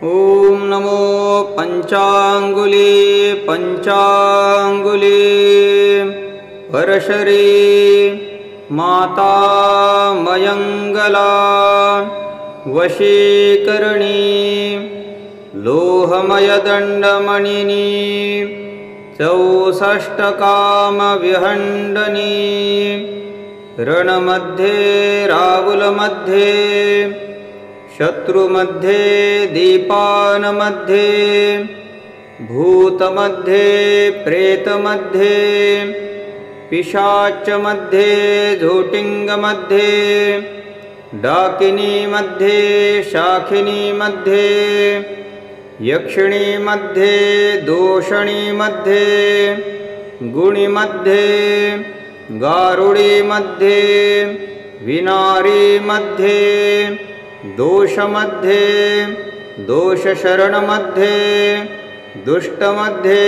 ॐ नमो पंचांगुली परशरी माता मयंगला वशीकरणी लोहमयदंडमणिनी 64 कामविहंडनी रणमध्ये रावुलमध्ये शत्रुमध्ये दीपानमध्ये भूतमध्ये प्रेतमध्ये पिशाचमध्ये झोटिंगमध्ये डाकिनीमध्ये शाखिनीमध्ये यक्षिणीमध्ये दोषणीमध्ये गुणीमध्ये गारुडीमध्ये विनारीमध्ये दोषमध्ये दोषशरणमध्ये दुष्टमध्ये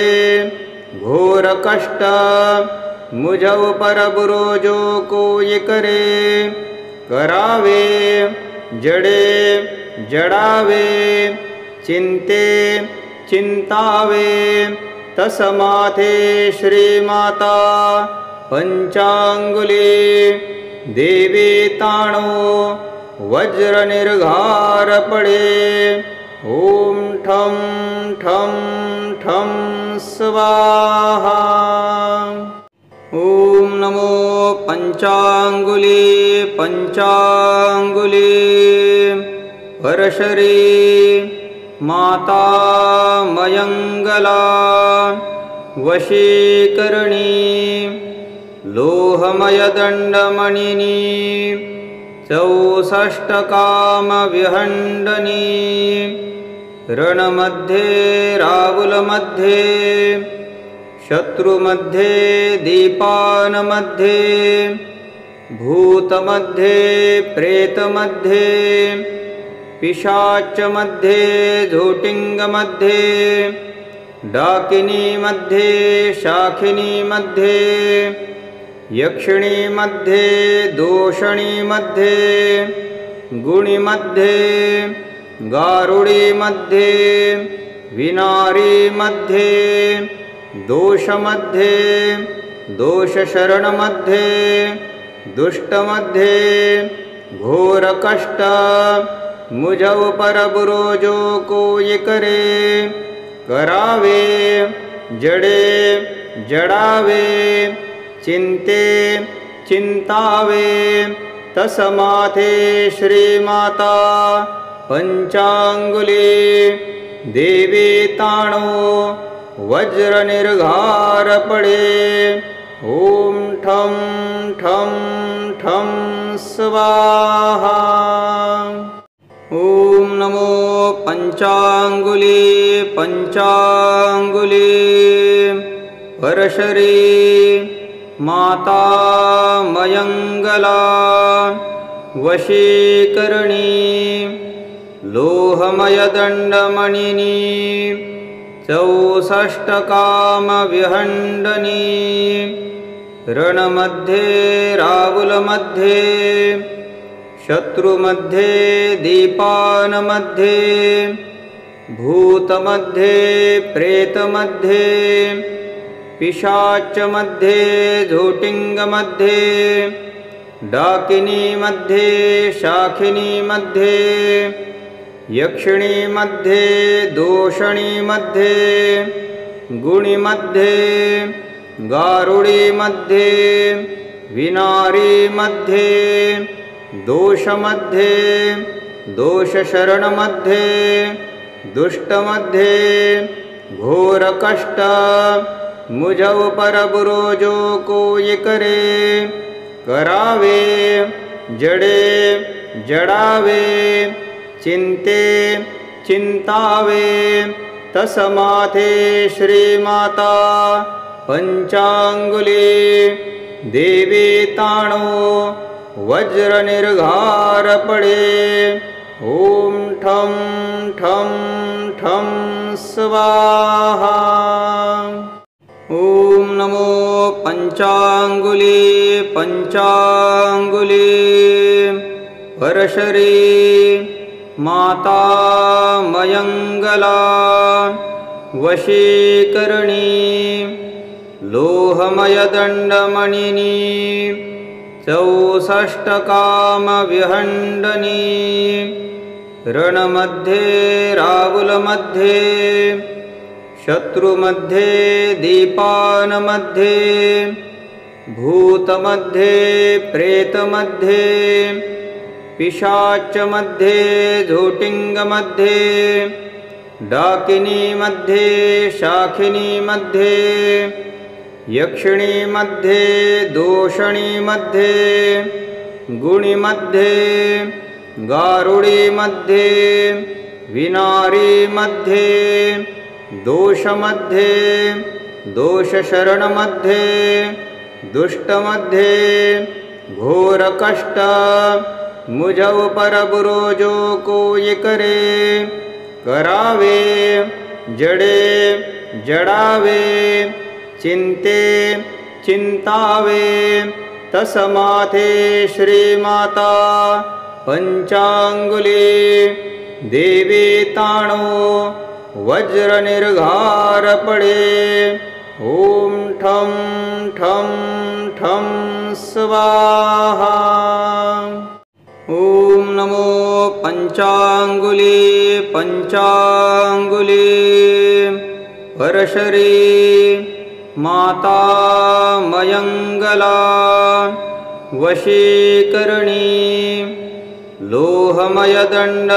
घोरकष्ट मुझ ऊपर बुरोजो कोई करे करावे जड़े जड़ावे चिंते चिंतावे तसमाथे श्रीमाता पंचांगुली देवी ताणो वज्र निर्घार पड़े ओम ठम ठम ठम स्वाहा। ओम नमो पंचांगुली परशरी माता मयंगला वशीकरणी लोहमयदंडमणिनी 64 कामविहंडनी रणमध्ये रावुलमध्ये शत्रुमध्ये दीपानमध्ये भूतमध्ये प्रेतमध्ये पिशाचमध्ये झोटिंगमध्ये डाकिनीमध्ये शाखिनीमध्ये यक्षिणीमध्ये दोषणीमध्ये गुणीमध्ये गारुडीमध्ये विनारीमध्ये दोषमध्ये दोषशरणमध्ये दुष्टमध्ये घोरकष्ट मुझ ऊपर बुरोजो कोई करे करावे जड़े जड़ावे चिंते चिंतावे तसमाथे श्रीमाता पंचांगुली देवी ताणो वज्र निर्घार पड़े ओम ठम ठम ठम स्वाहा। ओम नमो पंचांगुली परशरी माता मयंगला वशीकरणी लोहमयदंडमणिनी 64 कामविहंडनी रणमध्ये रावुलमध्ये शत्रुमध्ये दीपानमध्ये भूतमध्ये प्रेतमध्ये पिशाचमध्ये झोटिंगमध्ये डाकिनीमध्ये शाखिनीमध्ये यक्षिणीमध्ये दोषणीमध्ये गुणीमध्ये गारुडीमध्ये विनारीमध्ये दोषमध्ये दोषशरणमध्ये दुष्टमध्ये घोरकष्ट मुझ ऊपर बुरोजो कोई करे करावे जड़े जड़ावे चिंते चिंतावे तसमाथे श्रीमाता पंचांगुली देवी ताणो वज्र निर्घार पड़े ओम ठम ठम ठम स्वाहा। ओम नमो पंचांगुली परशरी माता मयङ्गला वशीकरणी लोहमयदण्डमणिनी 64 कामविहण्डनी रणमध्ये रावुलमध्ये शत्रुमध्ये दीपानमध्ये भूतमध्ये प्रेतमध्ये पिशाचमध्ये झोटिंगमध्ये डाकिनीमध्ये शाखिनीमध्ये यक्षिणीमध्ये दोषणीमध्ये गुणीमध्ये गारुडीमध्ये विनारीमध्ये दोषमध्ये दोषशरणमध्ये दुष्टमध्ये घोरकष्ट मुझ ऊपर बुरो जो कोई करे करावे जडे जडावे चिंते चिंतावे तसमाथे श्रीमाता पंचांगुली देवी ताणो वज्र निर्घार पडे ओम ठम ठम ठम स्वाहा। ओम नमो पंचांगुली पंचांगुली परशरी माता मयङ्गला वशीकरणी लोहमयदण्डमणिनी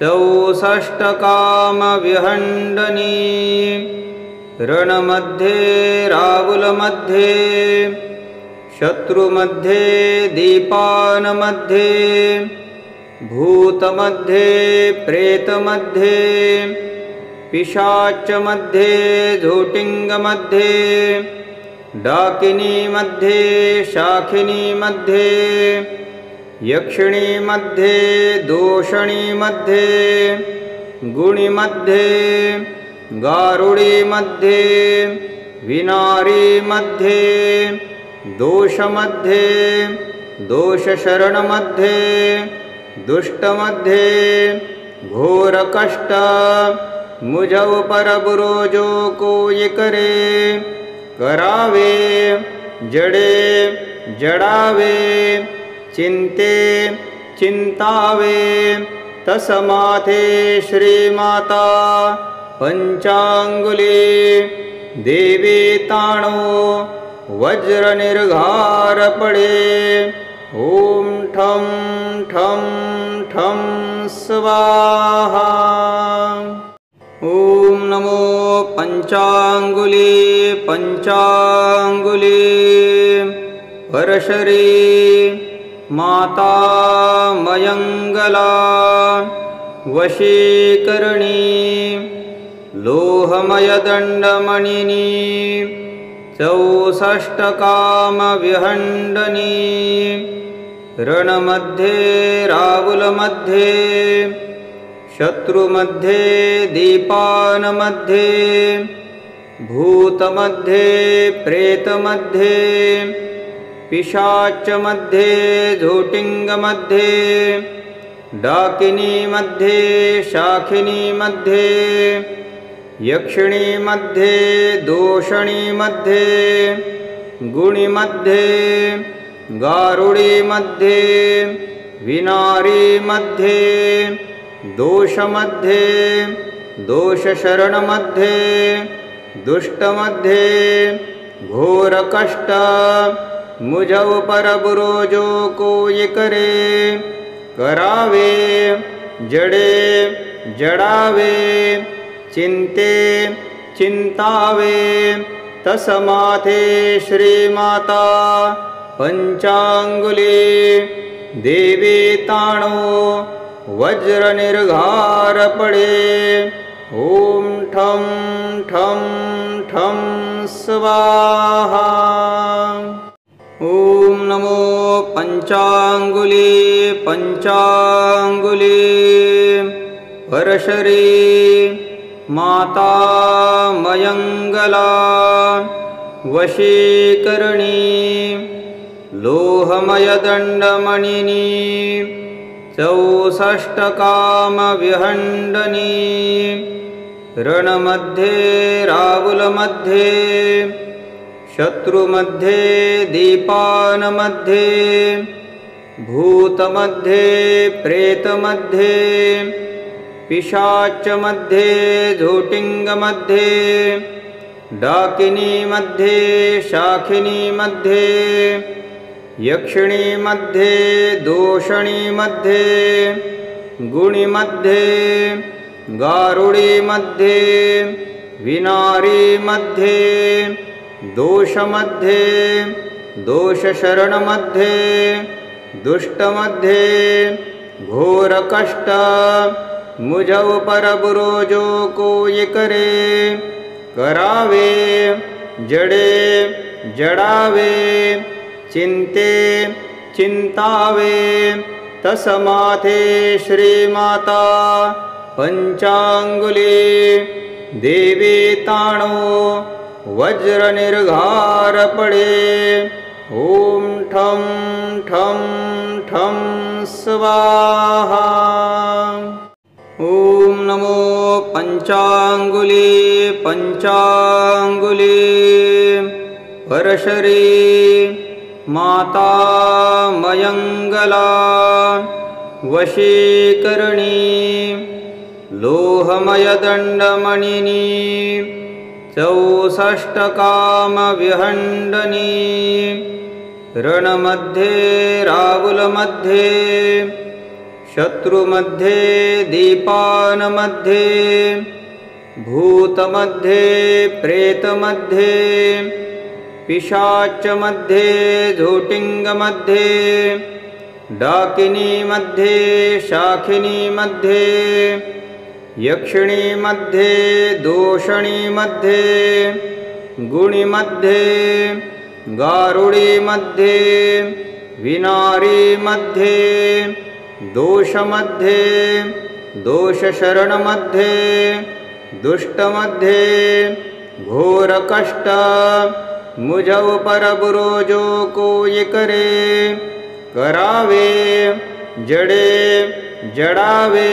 64 कामविहण्डनी रणमध्ये रावुलमध्ये शत्रुमध्ये दीपानमध्ये भूतमध्ये प्रेतमध्ये पिशाचमध्ये झोटिंगमध्ये डाकिनीमध्ये शाखिनीमध्ये यक्षिणीमध्ये दोषणीमध्ये गुणीमध्ये गारुडीमध्ये विनारीमध्ये दोषमध्ये दोषशरणमध्ये दुष्टमध्ये घोरकष्ट मुझ ऊपर बुरो जो कोई करे करावे जडे जडावे चिंते चिंतावे तसमाथे श्रीमाता पंचांगुली देवी ताणो वज्र निर्घार पडे ओम ठम ठम ठम स्वाहा। ओम नमो पंचांगुली पंचांगुली परशरी माता मयङ्गला वशीकरणी लोहमयदण्डमणिनी 64 कामविहण्डनी रणमध्ये रावुलमध्ये शत्रुमध्ये दीपानमध्ये भूतमध्ये प्रेतमध्ये पिशाचमध्ये झोटिंगमध्ये डाकिनीमध्ये शाखिनीमध्ये यक्षिणीमध्ये दोषणीमध्ये गुणीमध्ये गारुडीमध्ये विनारीमध्ये दोषमध्ये दोषशरणमध्ये दुष्टमध्ये घोरकष्ट मुझ ऊपर बुरो जो कोई करे करावे जडे जडावे चिंते चिंतावे तसमाथे श्रीमाता पंचांगुली देवी ताणो वज्र निर्घार पडे ओम ठम ठम ठम स्वाहा। ओम नमो पंचांगुली पंचांगुली परशरी माता मयङ्गला वशीकरणी लोहमयदण्डमणिनी 64कामविहण्डनी रणमध्ये रावुलमध्ये शत्रुमध्ये दीपानमध्ये भूतमध्ये प्रेतमध्ये पिशाचमध्ये झोटिंगमध्ये डाकिनीमध्ये शाखिनीमध्ये यक्षिणीमध्ये दोषणीमध्ये गुणीमध्ये गारुडीमध्ये विनारीमध्ये दोषमध्ये दोषशरणमध्ये दुष्टमध्ये घोरकष्ट मुझ ऊपर बुरो जो कोई करे करावे जड़े जड़ावे चिंते चिंतावे तसमाथे श्रीमाता पंचांगुली देवी ताणो वज्र निर्घार पड़े ओम ठम ठम ठम स्वाहा। ओम नमो पंचांगुली पंचांगुली परशरी माता मयंगला वशीकरणी लोहमयदण्डमणिनी 64 कामविहण्डनी रणमध्ये रावुलमध्ये शत्रुमध्ये दीपानमध्ये भूतमध्ये प्रेतमध्ये पिशाचमध्ये झोटिंगमध्ये डाकिनीमध्ये शाखिनीमध्ये यक्षिणीमध्ये दोषणीमध्ये गुणीमध्ये गारुडीमध्ये विनारीमध्ये दोषमध्ये दोषशरणमध्ये दुष्टमध्ये घोरकष्ट मुझ ऊपर बुरो जो कोई करे करावे जड़े जड़ावे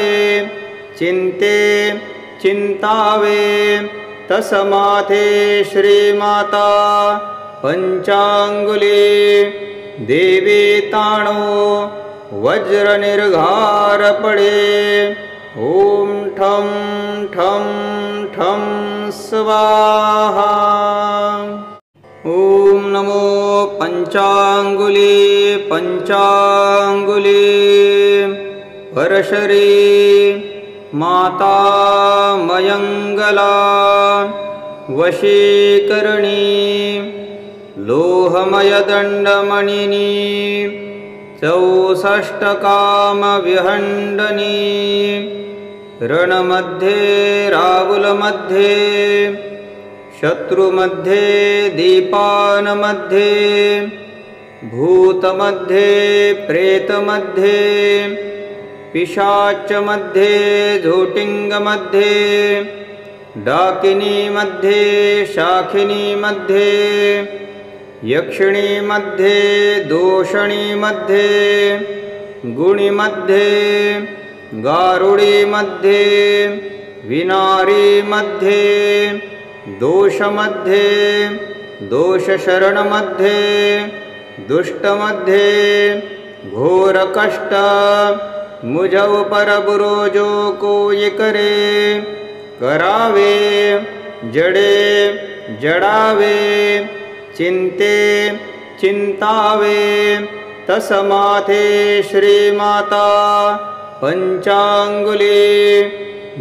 चिंते चिंतावे तसमाथे श्रीमाता पंचांगुली देवी ताणो वज्र निर्घार पड़े ओम ठम ठम ठम स्वाहा। ओम नमो पंचांगुली पंचांगुली परशरी माता मयंगला वशीकरणी लोहमयदण्डमणिनी 64 कामविहण्डनी रणमध्ये रावुलमध्ये शत्रुमध्ये दीपानमध्ये भूतमध्ये प्रेतमध्ये पिशाचमध्ये झोटिंगमध्ये डाकिनीमध्ये शाखिनीमध्ये यक्षिणीमध्ये दोषणीमध्ये गुणीमध्ये गारुडीमध्ये विनारीमध्ये दोषमध्ये दोषशरणमध्ये दुष्टमध्ये घोरकष्ट मुझ ऊपर बुरो जो कोई करे करावे जड़े जड़ावे चिंते चिंतावे तसमाथे श्रीमाता पंचांगुली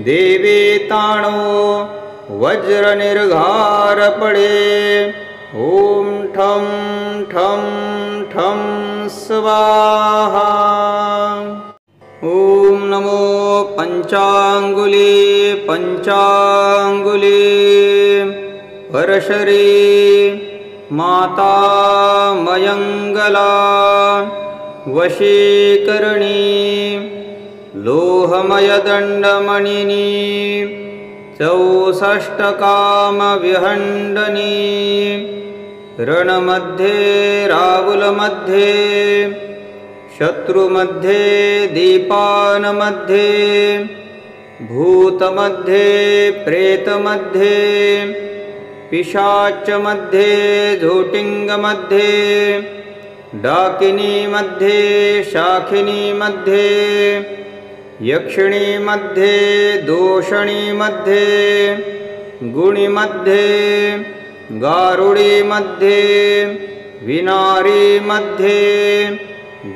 देवी ताणो वज्र निर्घार पड़े ओम ठम ठम ठम स्वाहा। ओम नमो पंचांगुली पंचांगुली परशरी माता मयंगला वशीकरणी लोहमयदण्डमणिनी 64 कामविहण्डनी रणमध्ये रावुलमध्ये शत्रुमध्ये दीपानमध्ये भूतमध्ये प्रेतमध्ये पिशाचमध्ये झोटिंगमध्ये डाकिनीमध्ये शाखिनीमध्ये यक्षिणीमध्ये दोषणीमध्ये गुणिमध्ये गारुडीमध्ये विनारीमध्ये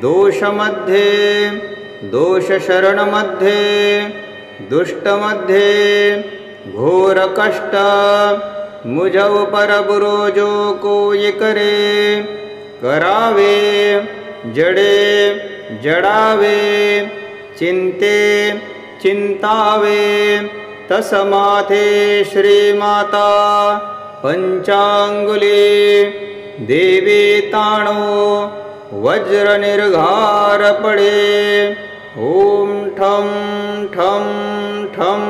दोषमध्ये दोषशरणमध्ये दुष्टमध्ये घोरकष्ट मुझ ऊपर बुरो जो कोई करे करावे जडे जडावे चिंते चिंतावे तसमाथे श्रीमाता पंचांगुली देवी ताणो वज्र निर्घार पडे ओम ठम ठम ठम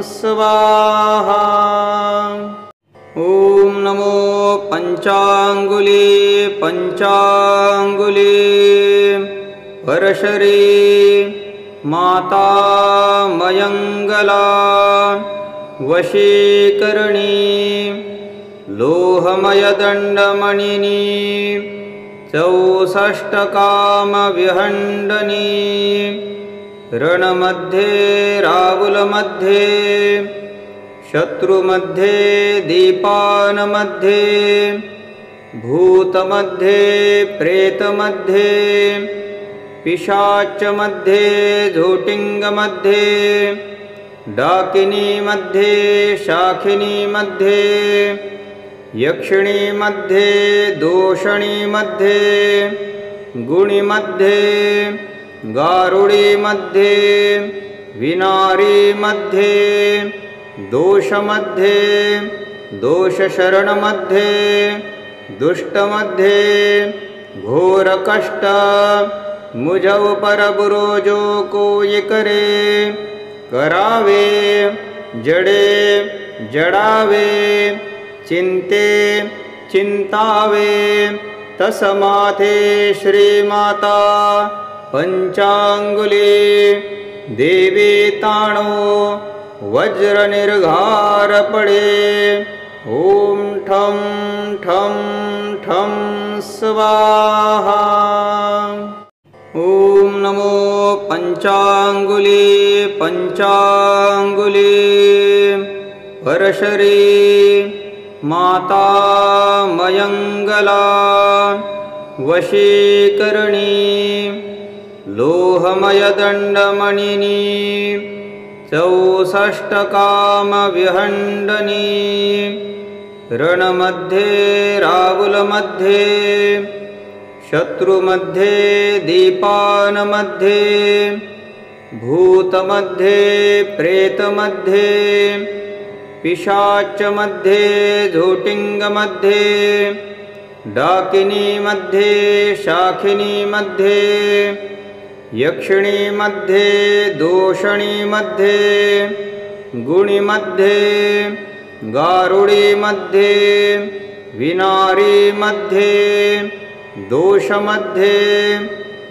स्वाहा। ओम नमो पंचांगुली पंचांगुली परशरी माता मयंगला वशीकरणी लोहमय दंडमणिनी 64 काम विहंडनी रणमध्ये रावुलमध्ये शत्रुमध्ये दीपानमध्ये भूतमध्ये प्रेतमध्ये पिशाचमध्ये झोटिंगमध्ये डाकिनीमध्ये शाखिनीमध्ये यक्षिणीमध्ये दोषणीमध्ये गुणिमध्ये गारुडीमध्ये विनारीमध्ये दोषमध्ये दोषशरणमध्ये दुष्टमध्ये घोरकष्ट मुझ ऊपर बुरो जो कोई करे करावे जडे जडावे चिंते चिंतावे तसमाथे श्रीमाता पंचांगुली देवी ताणो वज्र निर्घार पडे ओम ठम ठम ठम स्वाहा। ओम नमो पंचांगुली पंचांगुली परशरी माता मयंगला वशीकरणी लोहमय दंडमणिनी 64 काम विहंडनी रणमध्ये रावुलमध्ये शत्रुमध्ये दीपानमध्ये भूतमध्ये प्रेतमध्ये पिशाचमध्ये झोटिंगमध्ये डाकिनीमध्ये शाखिनीमध्ये यक्षिणीमध्ये दोषणीमध्ये गुणिमध्ये गारुडीमध्ये विनारीमध्ये दोषमध्ये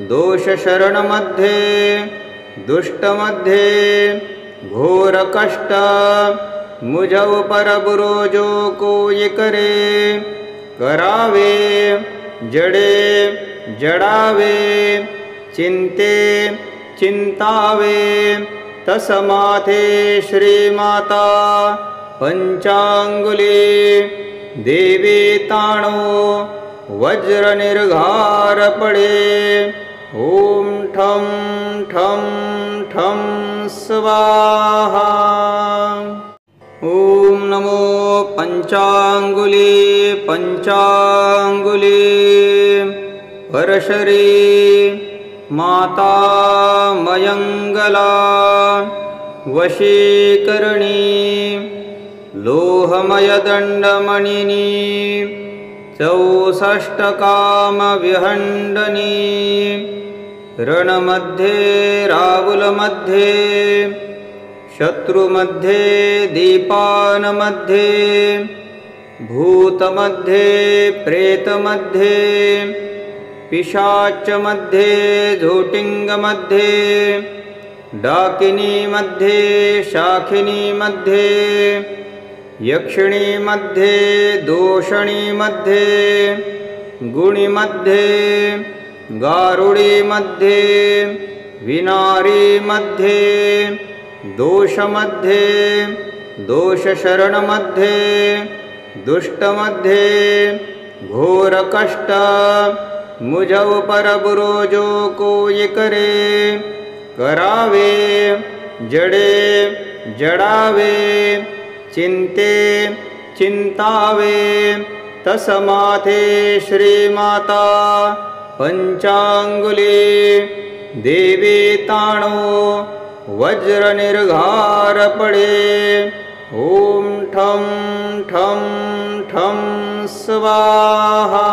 दोषशरणमध्ये दुष्टमध्ये घोरकष्ट मुझ ऊपर बुरो जो कोई करे करावे जडे जडावे चिंते चिंतावे तसमाथे श्रीमाता पंचांगुली देवी ताणो वज्र निर्घार पडे ओम ठम ठम ठम स्वाहा। ओम नमो पंचांगुली पंचांगुली परशरी माता मयंगला वशीकरणी लोहमय दंडमणिनी 64 काम विहंडनी रणमध्ये रावुलमध्ये शत्रुमध्ये दीपानमध्ये भूतमध्ये प्रेतमध्ये पिशाचमध्ये झोटिंगमध्ये डाकिनीमध्ये शाखिनीमध्ये यक्षिणीमध्ये दोषणीमध्ये गुणीमध्ये गारुडीमध्ये विनारीमध्ये दोषमध्ये दोषशरणमध्ये दुष्टमध्ये घोरकष्ट मुझ ऊपर बुरो जो कोई करे करावे जडे जडावे चिंते चिंतावे तसमाथे श्रीमाता पंचांगुली देवी ताणो वज्र निर्घार पडे ओम ठम ठम ठम स्वाहा।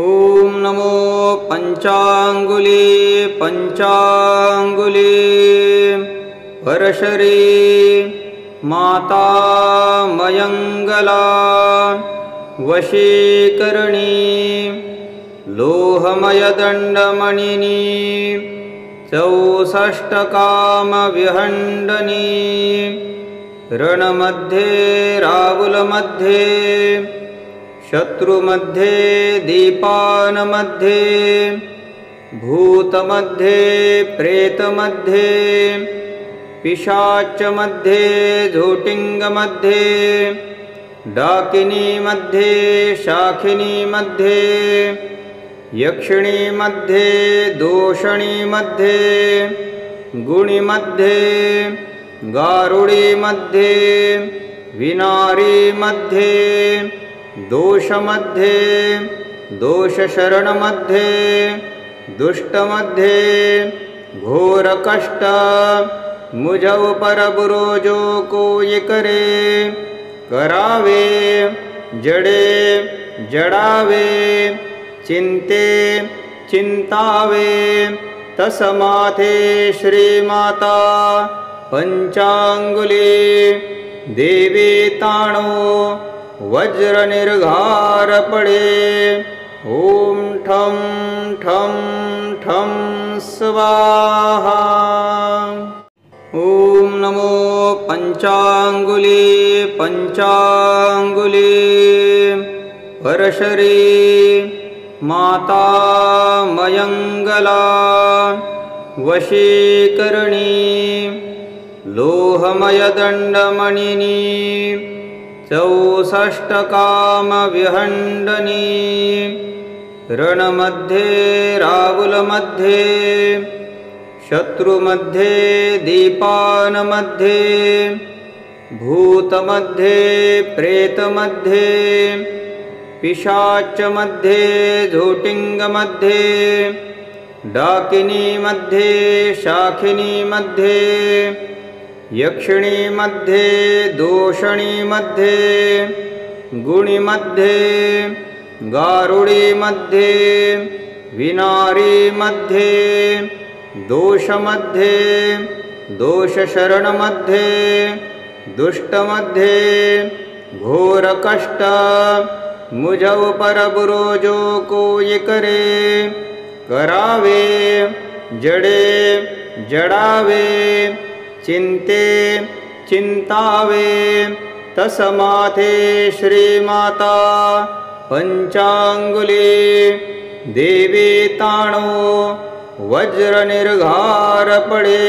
ओम नमो पंचांगुली पंचांगुली परशरी माता मयंगला वशीकरणी लोहमय दंडमणिनी 64 काम विहंडनी रणमध्ये रावुलमध्ये शत्रुमध्ये दीपानमध्ये भूतमध्ये प्रेतमध्ये पिशाचमध्ये झोटिंगमध्ये डाकिनीमध्ये शाखिनीमध्ये यक्षिणीमध्ये दोषणीमध्ये गुणीमध्ये गारुडीमध्ये विनारीमध्ये दोषमध्ये दोषशरणमध्ये दुष्टमध्ये घोरकष्ट मुझ ऊपर बुरो जो कोई करे करावे जडे जडावे चिंते चिंतावे तसमाथे श्रीमाता पंचांगुली देवी ताणो वज्र निर्घार पडे ओम ठम ठम ठम स्वाहा। ओम नमो पंचांगुली पंचांगुली परशरी माता मयंगला वशीकरणी लोहमय दंडमणिनी 64 काम विहंडनी रणमध्ये रावुलमध्ये शत्रुमध्ये दीपानमध्ये भूतमध्ये प्रेतमध्ये पिशाचमध्ये झोटिंगमध्ये डाकिनीमध्ये शाखिनीमध्ये यक्षिणीमध्ये दोषणीमध्ये गुणीमध्ये गारुडीमध्ये विनारीमध्ये दोषमध्ये दोषशरणमध्ये दुष्टमध्ये घोरकष्ट मुझ ऊपर बुरो जो कोई करे करावे जडे जडावे चिंते चिंतावे तसमाथे श्रीमाता पंचांगुली देवी ताणो वज्र निर्घार पडे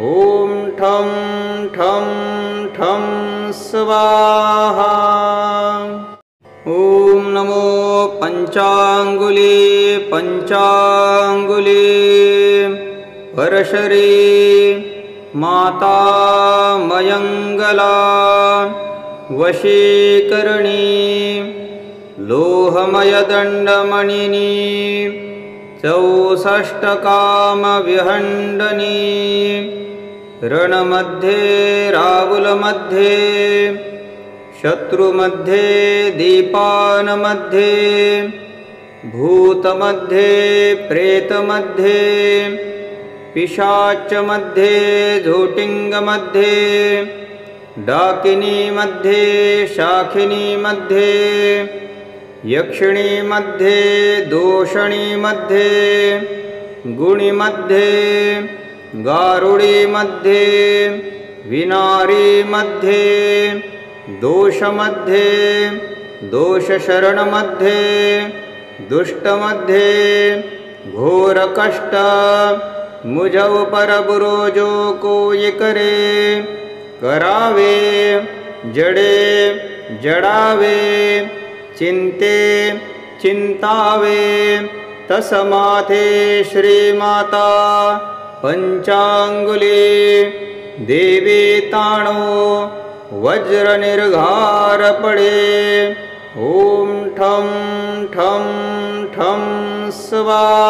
ओम ठम ठम ठम स्वाहा। ओम नमो पंचांगुली पंचांगुली परशरी माता मयंगला वशीकरणी लोहमय दंडमणिनी 64 काम विहंडनी रणमध्ये रावुलमध्ये शत्रुमध्ये दीपानमध्ये भूतमध्ये प्रेतमध्ये पिशाचमध्ये झोटिंगमध्ये डाकिनीमध्ये शाखिनीमध्ये यक्षिणी मध्ये दोषणी मध्ये गुणी मध्ये गारुडी मध्ये विनारी मध्ये दोष मध्ये दोषशरण मध्ये दुष्ट मध्ये घोर कष्ट मुझ पर बुरो जो कोई करे करावे जडे जडावे चिंते चिंतावे तस माथे श्रीमाता पंचांगुली देवी ताणो वज्र निर्घार पडे ओम ठम ठम ठम स्वाहा।